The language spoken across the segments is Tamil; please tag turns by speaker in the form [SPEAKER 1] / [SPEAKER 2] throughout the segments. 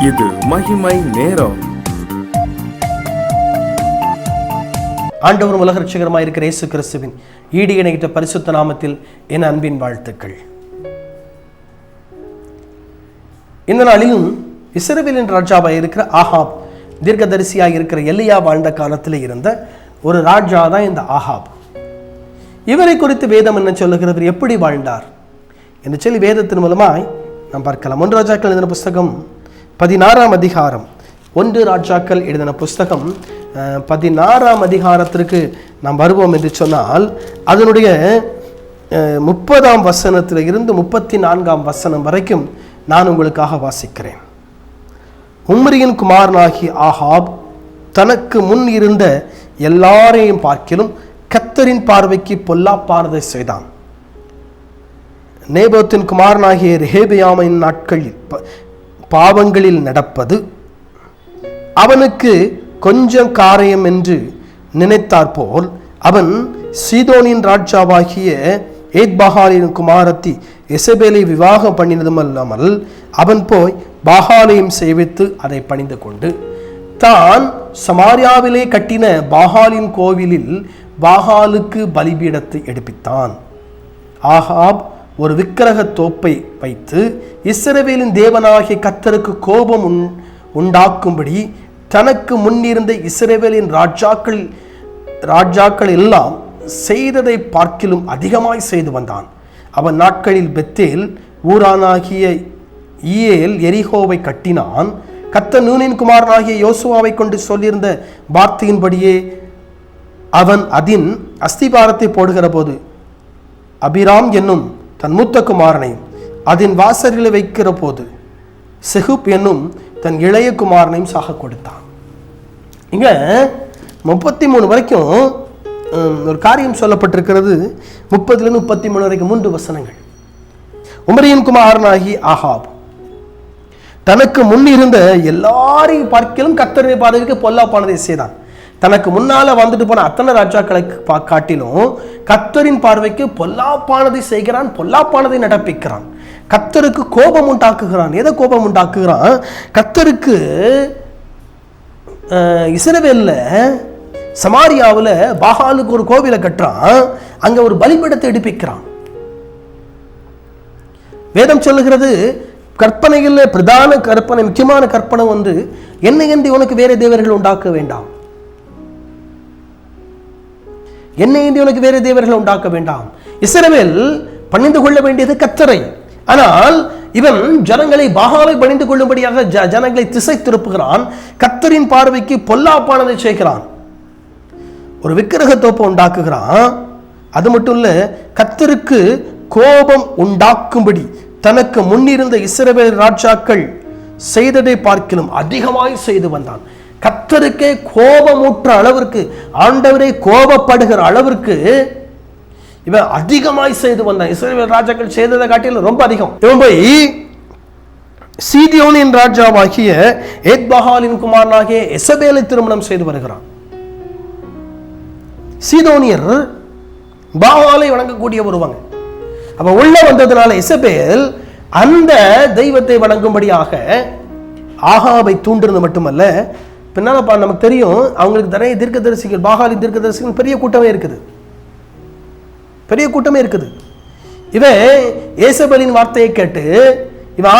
[SPEAKER 1] இது மகிமை நேரம்.
[SPEAKER 2] ஆண்டவரும் உலக ரட்சகருமாய் இருக்கிற இயேசு கிறிஸ்துவின் ஈடு இணைகிட்ட பரிசுத்த நாமத்தில் என் அன்பின் வாழ்த்துக்கள். இந்த நாளிலும் இஸ்ரவேலின் ராஜாவாக இருக்கிற ஆகாப், தீர்க்கதரிசியாக இருக்கிற எலியா வாழ்ந்த காலத்தில் இருந்த ஒரு ராஜா தான் இந்த ஆகாப். இவரை குறித்து வேதம் என்ன சொல்லுகிறது, எப்படி வாழ்ந்தார் என்று சொல்லி வேதத்தின் மூலமாய் நாம் பார்க்கலாம். 1 ராஜாக்கள் எழுதின புஸ்தகம் 16ஆம் அதிகாரம், 1 ராஜாக்கள் எழுதின புஸ்தகம் 16ஆம் அதிகாரத்திற்கு நாம் வருவோம் என்று சொன்னால், அதனுடைய 30ஆம் வசனத்தில் இருந்து 34ஆம் வசனம் வரைக்கும் நான் உங்களுக்காக வாசிக்கிறேன். உம்ரியின் குமாரனாகிய ஆகாப் தனக்கு முன் இருந்த எல்லாரையும் பார்க்கிலும் கர்த்தரின் பார்வைக்கு பொல்லாப்பானதை செய்தான். நேபோத்தின் குமாரனாகிய ரெகொபெயாமின் நாட்களில் பாவங்களில் நடப்பது அவனுக்கு கொஞ்சம் காரியம் என்று நினைத்தார் போல், அவன் சீதோனின் ராஜாவாகிய ஏத்பாகாலின் குமாரத்தி எசபேலை விவாகம் பண்ணினதும் அல்லாமல் அவன் போய் பாகாலையும் சேவித்து அதை பணிந்து கொண்டு தான் சமாரியாவிலே கட்டின பாகாலின் கோவிலில் பாகாலுக்கு பலிபீடத்தை எடுப்பித்தான். ஆகாப் ஒரு விக்கிரக தோப்பை வைத்து இஸ்ரவேலின் தேவனாகிய கர்த்தருக்கு கோபம் உண்டாக்கும்படி தனக்கு முன்னிருந்த இஸ்ரவேலின் ராஜாக்கள் எல்லாம் செய்ததை பார்க்கிலும் அதிகமாய் செய்து வந்தான். அவன் நாட்களில் பெத்தேல் ஊரானாகிய ஈயேல் எரிகோவை கட்டினான். கர்த்தர் நூனின் குமாரனாகிய யோசுவாவை கொண்டு சொல்லியிருந்த வார்த்தையின்படியே அவன் அதின் அஸ்திபாரத்தை போடுகிற போது அபிராம் என்னும் தன் மூத்த குமாரனையும் அதன் வாசல்களை வைக்கிற போது செகுப் என்னும் தன் இளைய குமாரனையும் சாக கொடுத்தான். இங்க 33 வரைக்கும் ஒரு காரியம் சொல்லப்பட்டிருக்கிறது. 30 33 வரைக்கும் 3 வசனங்கள். உம்ரியின் குமாரனாகி ஆகாப் தனக்கு முன் இருந்த எல்லாரையும் பார்க்கிலும் கர்த்தருடைய பார்வைக்கு பொல்லாப்பானதை செய்தான். தனக்கு முன்னால வந்துட்டு போன அத்தனை ராஜாக்களை காட்டிலும் கர்த்தரின் பார்வைக்கு பொல்லாப்பானதை செய்கிறான், பொல்லாப்பானதை நடப்பிக்கிறான், கர்த்தருக்கு கோபம் உண்டாக்குகிறான். எதை கோபம் உண்டாக்குகிறான்? கர்த்தருக்கு இஸ்ரவேல்ல சமாரியாவில் பாகாலுக்கு ஒரு கோவிலை கட்டுறான், அங்க ஒரு பலிபீடத்தை எடுப்பிக்கிறான். வேதம் சொல்லுகிறது, கற்பனையில் பிரதான கற்பனை, முக்கியமான கற்பனை ஒன்று, என்னை உனக்கு வேற தேவர்கள் உண்டாக்க வேண்டாம், என்னை உனக்கு வேற தேவர்கள் உண்டாக்க வேண்டாம். இஸ்ரவேல் பணிந்து கொள்ள வேண்டியது கர்த்தரை. ஆனால் இவன் ஜனங்களை பாகாலை பணிந்து கொள்ளும்படியாக ஜனங்களை திசை திருப்புகிறான், கர்த்தரின் பார்வைக்கு பொல்லாப்பானதை செய்கிறான், ஒரு விக்கிரக தோப்பை உண்டாக்குகிறான். அது மட்டும் இல்ல, கர்த்தருக்கு கோபம் உண்டாக்கும்படி தனக்கு முன்னிருந்த இஸ்ரவேல் ராஜாக்கள் செய்ததை பார்க்கிலும் அதிகமாய் செய்து வந்தான். கர்த்தருக்கே கோபமூற்ற அளவிற்கு, ஆண்டவரை கோபப்படுகிற அளவிற்கு இவன் அதிகமாய் செய்து வந்தான். இஸ்ரவேல் ராஜாக்கள் செய்ததை காட்டிலும் ரொம்ப அதிகம். இவன் போய் சீதோனின் ராஜாவாகிய ஏத்பாகாலின் குமாரனாகிய எசபேலை திருமணம் செய்து வருகிறான். சீதோனியர் பாகாலை வணங்கக்கூடிய ஒருவங்க. அவன் உள்ள வந்ததுனால எசபேல் அந்த தெய்வத்தை வணங்கும்படியாக ஆகாபை தூண்டுறது மட்டுமல்ல, பின்னால நமக்கு தெரியும் அவங்களுக்கு நிறைய தீர்க்கதரிசிகள், பாகாலின் தீர்க்கதரிசிகள் பெரிய கூட்டமே இருக்குது, பெரிய கூட்டமே இருக்குது. இவன் ஏசபேலின் வார்த்தையை கேட்டு இவன்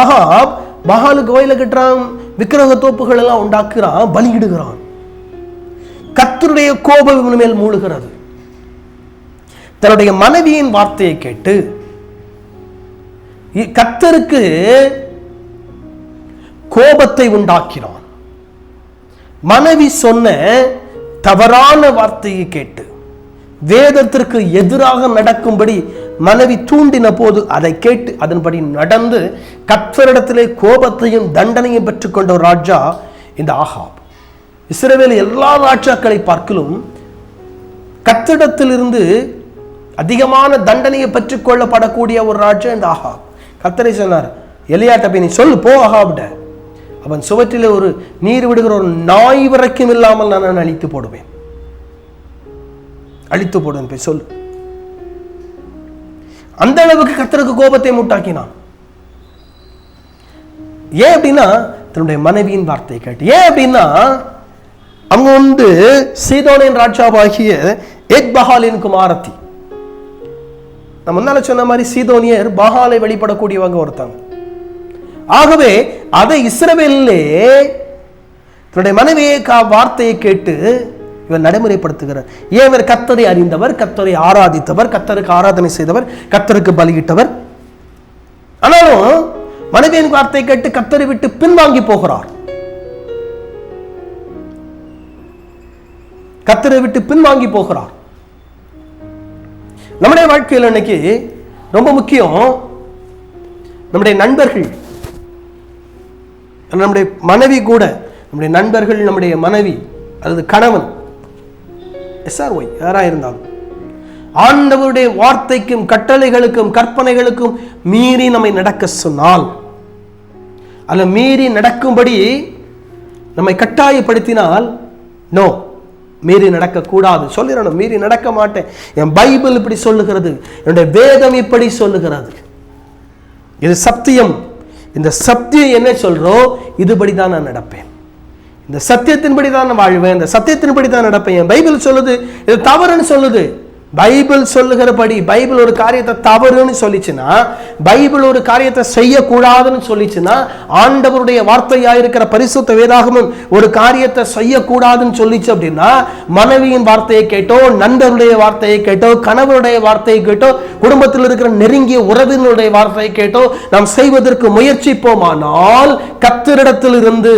[SPEAKER 2] ஆகாப் பாகாலுக்கு கோயில கட்டுறான், விக்கிரக தோப்புகள் எல்லாம் உண்டாக்குறான், பலியிடுகிறான். கர்த்தருடைய கோபம் இவன் மேல் மூழ்கிறது. தன்னுடைய மனைவியின் வார்த்தையை கேட்டு கர்த்தருக்கு கோபத்தை உண்டாக்கினான். மனைவி சொன்ன தவறான வார்த்தையை கேட்டு வேதத்திற்கு எதிராக நடக்கும்படி மனைவி தூண்டின போது அதை கேட்டு அதன்படி நடந்து கர்த்தரிடத்திலே கோபத்தையும் தண்டனையும் பெற்றுக்கொண்ட ஒரு ராஜா இந்த ஆகாப். இஸ்ரவேல் எல்லா ராஜாக்களை பார்க்கலும் கர்த்தரிடத்திலிருந்து அதிகமான தண்டனையை பெற்றுக்கொள்ளப்படக்கூடிய ஒரு ராஜா இந்த ஆகாப். கர்த்தரை சொன்னார், எலியாட்ட போய் நீ சொல்லு போ ஆகாப்ட, அவன் சுவற்றிலே ஒரு நீர் விடுகிற ஒரு நாய் வரைக்கும் இல்லாமல் நான் அழித்து போடுவேன், அழித்து போடுவேன் போய் சொல்லு. அந்த அளவுக்கு கர்த்தருக்கு கோபத்தை மூட்டாக்கினான். ஏன் அப்படின்னா தன்னுடைய மனைவியின் வார்த்தையை கேட்டு. ஏன் அப்படின்னா அவங்க சீதோனின் ராஜாவாகிய எக்பஹாலின் குமாரத்தி. நம்ம முன்னால சொன்ன மாதிரி சீதோனியர் பஹாலை வழிபடக்கூடியவங்க ஒருத்தங்க. ஆகவே அதை இஸ்ரவேலிலே தன்னுடைய மனைவியை வார்த்தையை கேட்டு இவர் நடைமுறைப்படுத்துகிறார். ஏன் இவர் கர்த்தரை அறிந்தவர், கர்த்தரை ஆராதித்தவர், கர்த்தருக்கு ஆராதனை செய்தவர், கர்த்தருக்கு பலியிட்டவர். ஆனாலும் மனைவியின் வார்த்தையை கேட்டு கர்த்தரை விட்டு பின்வாங்கி போகிறார். கர்த்தரை விட்டு பின்வாங்கி போகிறார். நம்முடைய வாழ்க்கையில் இன்னைக்கு ரொம்ப முக்கியம், நம்முடைய நண்பர்கள், நம்முடைய மனைவி கூட, நம்முடைய நண்பர்கள், நம்முடைய மனைவி அல்லது கணவன், SRY யாரா இருந்தாலும் ஆண்டவருடைய வார்த்தைக்கும் கட்டளைகளுக்கும் கற்பனைகளுக்கும் மீறி நம்மை நடக்க சொன்னால், அல்ல மீறி நடக்கும்படி நம்மை கட்டாயப்படுத்தினால், நோ, மீறி நடக்க கூடாது. சொல்லிடணும், மீறி நடக்க மாட்டேன். என் பைபிள் இப்படி சொல்லுகிறது, என்னுடைய வேதம் இப்படி சொல்லுகிறது, இது சத்தியம். இந்த சத்தியம் என்ன சொல்றோம், இதுபடி தான் நான் நடப்பேன். இந்த சத்தியத்தின்படி தான் நான் வாழ்வேன், இந்த சத்தியத்தின்படி தான் நடப்பேன். என் பைபிள் சொல்லுது இது தவறுன்னு சொல்லுது. பைபிள் சொல்லுகிறபடி பைபிள் ஒரு காரியத்தை தவறுன்னு சொல்லிச்சுன்னா, பைபிள் ஒரு காரியத்தை செய்யக்கூடாதுன்னு சொல்லிச்சுன்னா, ஆண்டவருடைய வார்த்தையா இருக்கிற பரிசுத்த வேதாகமும் ஒரு காரியத்தை செய்யக்கூடாதுன்னு சொல்லிச்சு அப்படின்னா, மனைவியின் வார்த்தையை கேட்டோ, நண்பருடைய வார்த்தையை கேட்டோ, கணவருடைய வார்த்தையை கேட்டோ, குடும்பத்தில் இருக்கிற நெருங்கிய உறவினருடைய வார்த்தையை கேட்டோ நாம் செய்வதற்கு முயற்சிப்போமானால், கர்த்தரிடத்திலிருந்து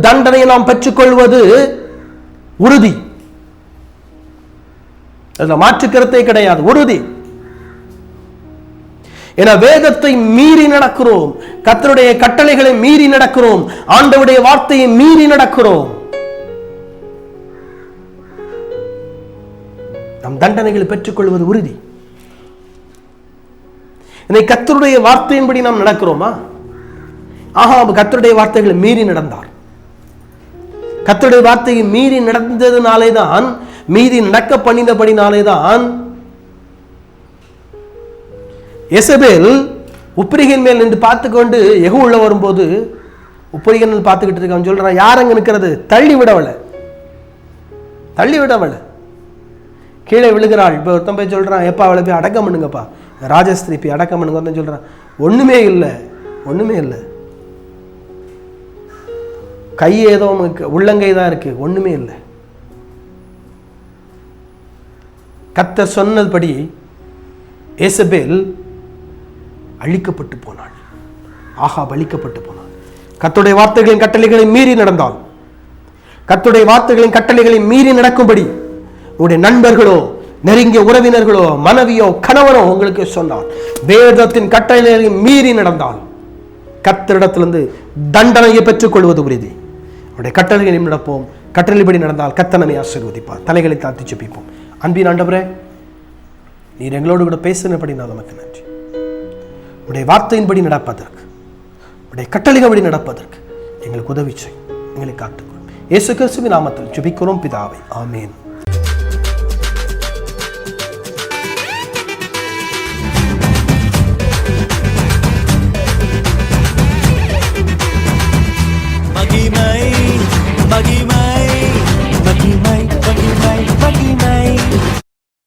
[SPEAKER 2] தண்டனையை நாம் பெற்றுக்கொள்வது உறுதி. அதுல மாற்று கருத்தை கிடையாது, உறுதி. என வேதத்தை மீறி நடக்கிறோம், கர்த்தருடைய கட்டளைகளை மீறி நடக்கிறோம், ஆண்டவருடைய வார்த்தையை மீறி நடக்கிறோம், நம் தண்டனைகளை பெற்றுக்கொள்வது உறுதி. கர்த்தருடைய வார்த்தையின்படி நாம் நடக்கிறோமா? கர்த்தருடைய வார்த்தைகளை மீறி நடந்தார். கர்த்தருடைய வார்த்தையை மீறி நடந்ததுனாலே தான், மீறி நடக்க பண்ணினபடினாலே தான் எசபேல் உப்பிரிகையின் மேல் நின்று பார்த்துக்கொண்டு எகு உள்ள வரும்போது உப்பிரிகன் பார்த்துக்கிட்டு இருக்கான். சொல்றான், யார் அங்க நிற்கிறது? தள்ளி விடவள கீழே விழுகிறாள். இப்போ ஒருத்தன் போய் சொல்றான், எப்பா அவளை போய் அடக்கம் பண்ணுங்கப்பா, ராஜஸ்திரி போய் அடக்கம் பண்ணுங்க சொல்றான். ஒண்ணுமே இல்லை, கை ஏதோ உள்ளங்கை தான் இருக்கு, ஒண்ணுமே இல்லை. கர்த்தர் சொன்னபடி ஏசபேல் அழிக்கப்பட்டு போனாள், ஆகாப் அழிக்கப்பட்டு போனாள். கர்த்தருடைய வார்த்தைகளின் கட்டளைகளை மீறி நடந்தால், கர்த்தருடைய வார்த்தைகளின் கட்டளைகளை மீறி நடக்கும்படி உங்களுடைய நண்பர்களோ, நெருங்கிய உறவினர்களோ, மனைவியோ, கணவனோ உங்களுக்கு சொன்னார், வேதத்தின் கட்டளைகளை மீறி நடந்தால் கர்த்தரிடத்திலிருந்து தண்டனையை பெற்றுக் கொள்வது உறுதி. அவருடைய கட்டளைகளையும் நடப்போம். கட்டளைப்படி நடந்தால் கர்த்தர் நம்மை ஆசீர்வதிப்பார். தலைகளை தாழ்த்தி ஜெபிப்போம். அன்பின் ஆண்டவரே, நீர் எங்களோடு கூட பேசினபடி நான் நமக்கு நன்றி. உடைய வார்த்தையின்படி நடப்பதற்கு, உடைய கட்டளைகளின்படி நடப்பதற்கு எங்களுக்கு உதவி செய்யும், எங்களை காத்துக்கொள்ளும். இயேசு கிறிஸ்துவின் நாமத்தில் ஜெபிக்கிறோம் பிதாவே, ஆமென்.
[SPEAKER 3] மகிமை மகிமை மகிமை மகிமை மகிமை